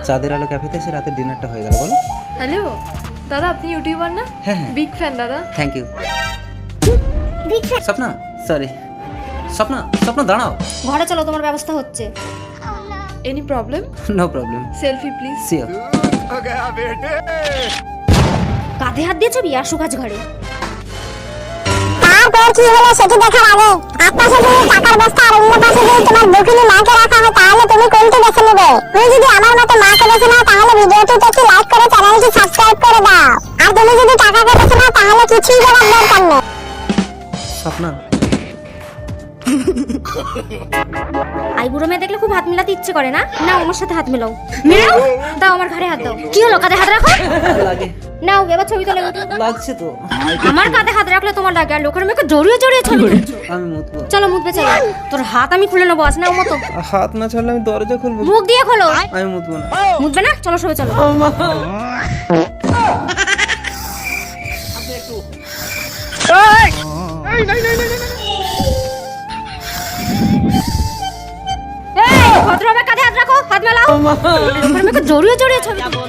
চাঁদের আলো ক্যাফেতে এসে রাতের ডিনারটা হয়ে গেল। বলো। হ্যালো দাদা, আপনি ইউটিউবার না? হ্যাঁ হ্যাঁ, বিগ ফ্যান দাদা। Thank you. Swapna, sorry Swapna, Swapna দাঁড়াও। ঘরে চলো, তোমার ব্যবস্থা হচ্ছে। Any problem? No problem, selfie please. Sure. কাঁধে হাত দিয়েছো বিয়ে আসু কাজ ঘরে। তারপর কি হলো সেটা দেখার আগে এক পাশে যদি টাকার বস্তা আর অন্য পাশে যদি তোমার দুঃখিনী মাকে রাখা হয় তাহলে তুমি কোনটি বেছে নেবে? তুমি যদি আমার মতো মাকে বেছে নাও তাহলে ভিডিওটিতে একটি লাইক করে চ্যানেলটি সাবস্ক্রাইব করে দাও। আর তুমি যদি টাকাকে বেছে নাও তাহলে কিছুই করার দরকার নেই। স্বপ্না, আইবুড়ো মেয়ে দেখলে খুব হাত মেলাতে ইচ্ছে করে না? নাও আমার সাথে হাত মেলাও। মেলাও, দাও আমার ঘাড়ে হাত দাও। কি হলো, কাঁধে হাত রাখো? লাগে। নাও এবার ছবি তোলো। লাগছে তো। আমার কাঁধে হাত রাখলে তোমার লাগে, আর লোকের মেয়েকে জড়িয়ে জড়িয়ে ছবি তুলছো। আমি মুতবো। চলো মুতবে চলো। তোর হাত আমি খুলে নেবো, আজ নাও মতো। হাত না ছাড়লে আমি দরজা খুলবো। মুখ দিয়ে খোলো। আমি মুতবো না। মুতবে না? চলো সবে চলো। ভদ্রভাবে কাঁধে হাত রাখো, হাত মেলাও। লোকের মেয়েকে জড়িয়ে জড়িয়ে ছবি তুলো।